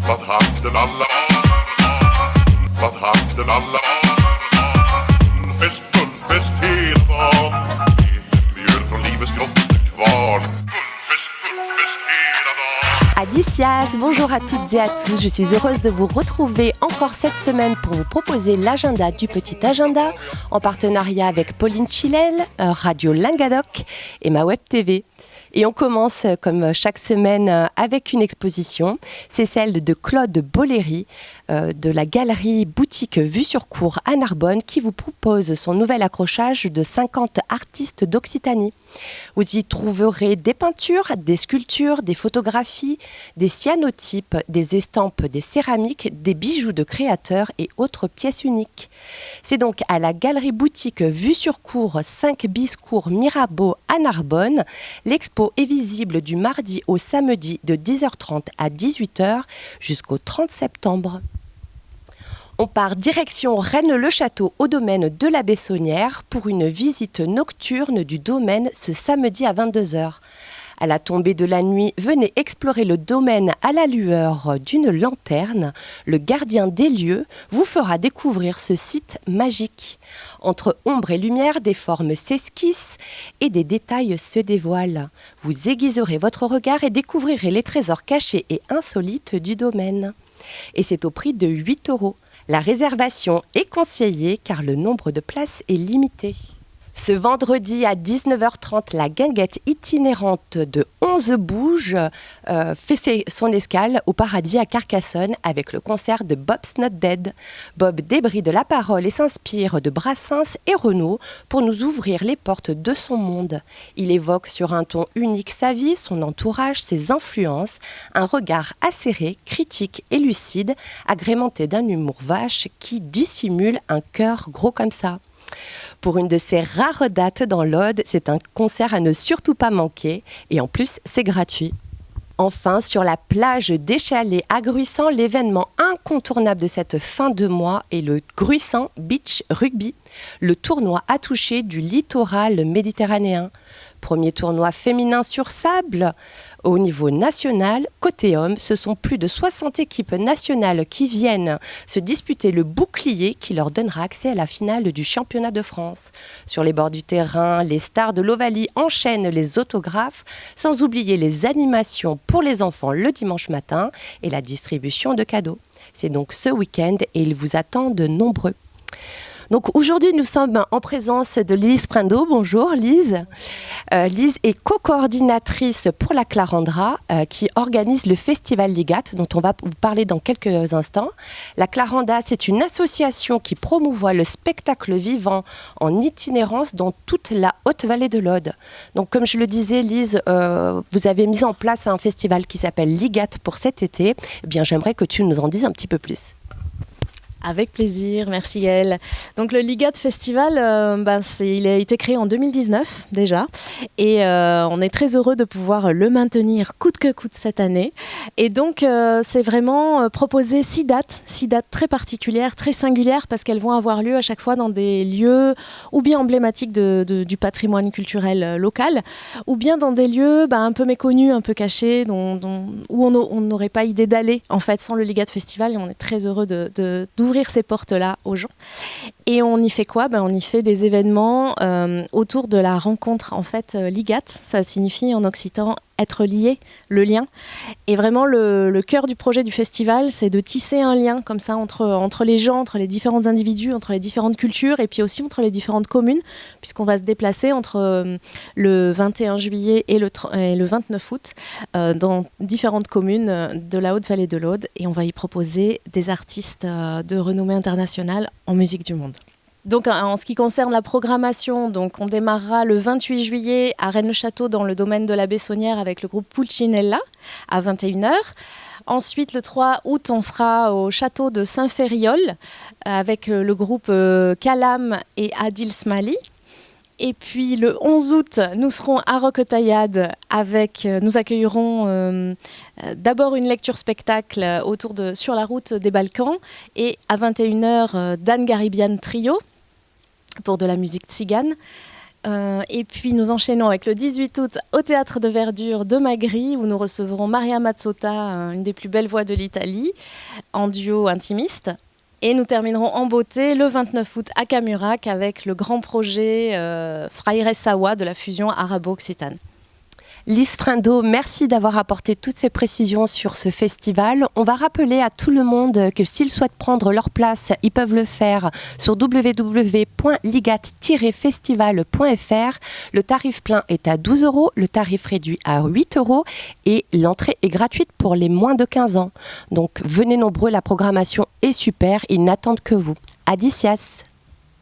Vad hakten alla Vad hakten alla Fest, fullfest hela dagen Mjöl från livets grottekvarn Fullfest hela dagen. Adicias, bonjour à toutes et à tous. Je suis heureuse de vous retrouver encore cette semaine pour vous proposer l'agenda du Petit Agenda en partenariat avec Pauline Chilel, Radio Languedoc et ma web TV. Et on commence comme chaque semaine avec une exposition. C'est celle de Claude Bollery de la galerie boutique Vue sur Cour à Narbonne qui vous propose son nouvel accrochage de 50 artistes d'Occitanie. Vous y trouverez des peintures, des sculptures, des photographies, des cyanotypes, des estampes, des céramiques, des bijoux de créateurs et autres pièces uniques. C'est donc à la galerie boutique Vue sur Cour 5 bis Cour Mirabeau à Narbonne. L'expo est visible du mardi au samedi de 10h30 à 18h jusqu'au 30 septembre. On part direction Rennes-le-Château au domaine de la Bessonnière pour une visite nocturne du domaine ce samedi à 22h. À la tombée de la nuit, venez explorer le domaine à la lueur d'une lanterne. Le gardien des lieux vous fera découvrir ce site magique. Entre ombre et lumière, des formes s'esquissent et des détails se dévoilent. Vous aiguiserez votre regard et découvrirez les trésors cachés et insolites du domaine. Et c'est au prix de 8 €. La réservation est conseillée car le nombre de places est limité. Ce vendredi à 19h30, la guinguette itinérante de 11 Bouges fait son escale au Paradis à Carcassonne avec le concert de Bob's Not Dead. Bob débride la parole et s'inspire de Brassens et Renaud pour nous ouvrir les portes de son monde. Il évoque sur un ton unique sa vie, son entourage, ses influences, un regard acéré, critique et lucide, agrémenté d'un humour vache qui dissimule un cœur gros comme ça. Pour une de ces rares dates dans l'Aude, c'est un concert à ne surtout pas manquer et en plus, c'est gratuit. Enfin, sur la plage des Chalets à Gruissant, l'événement incontournable de cette fin de mois est le Gruissant Beach Rugby, le tournoi à toucher du littoral méditerranéen. Premier tournoi féminin sur sable au niveau national. Côté hommes, ce sont plus de 60 équipes nationales qui viennent se disputer le bouclier qui leur donnera accès à la finale du championnat de France. Sur les bords du terrain, les stars de l'Ovalie enchaînent les autographes, sans oublier les animations pour les enfants le dimanche matin et la distribution de cadeaux. C'est donc ce week-end et il vous attend de nombreux. Donc aujourd'hui, nous sommes en présence de Lise Prindot. Bonjour Lise. Lise est co-coordinatrice pour la Clarandra qui organise le festival Ligat dont on va vous parler dans quelques instants. La Clarandra, c'est une association qui promouvoit le spectacle vivant en itinérance dans toute la Haute-Vallée de l'Aude. Donc comme je le disais Lise, vous avez mis en place un festival qui s'appelle Ligat pour cet été. Eh bien, j'aimerais que tu nous en dises un petit peu plus. Avec plaisir, merci Gaëlle. Donc le Ligat Festival, il a été créé en 2019 déjà et on est très heureux de pouvoir le maintenir coûte que coûte cette année. Et donc c'est vraiment proposer 6 dates très particulières, très singulières parce qu'elles vont avoir lieu à chaque fois dans des lieux ou bien emblématiques du patrimoine culturel local ou bien dans des lieux un peu méconnus, un peu cachés, où on n'aurait pas idée d'aller en fait sans le Ligat Festival et on est très heureux d'ouvrir ces portes-là aux gens. Et on y fait quoi ? On y fait des événements autour de la rencontre. En fait, Ligat, ça signifie en occitan être lié, le lien. Et vraiment, le cœur du projet du festival, c'est de tisser un lien comme ça entre les gens, entre les différents individus, entre les différentes cultures et puis aussi entre les différentes communes, puisqu'on va se déplacer entre le 21 juillet et le 29 août dans différentes communes de la Haute-Vallée de l'Aude et on va y proposer des artistes de renommée internationale en musique du monde. Donc en ce qui concerne la programmation, donc on démarrera le 28 juillet à Rennes-le-Château dans le domaine de la Bessonnière avec le groupe Pulcinella à 21h. Ensuite, le 3 août, on sera au château de Saint-Ferriol avec le groupe Calam et Adil Smali. Et puis le 11 août, nous serons à Roquetaillade nous accueillerons d'abord une lecture spectacle sur la route des Balkans et à 21h, Dan Garibian Trio pour de la musique tzigane. Et puis nous enchaînons avec le 18 août au Théâtre de Verdure de Magri, où nous recevrons Maria Mazzotta, une des plus belles voix de l'Italie, en duo intimiste. Et nous terminerons en beauté le 29 août à Camurac avec le grand projet Fraire Sawa de la fusion arabo-occitane. Lise Frindo, merci d'avoir apporté toutes ces précisions sur ce festival. On va rappeler à tout le monde que s'ils souhaitent prendre leur place, ils peuvent le faire sur www.ligat-festival.fr. Le tarif plein est à 12 €, le tarif réduit à 8 € et l'entrée est gratuite pour les moins de 15 ans. Donc venez nombreux, la programmation est super, ils n'attendent que vous. Adicias.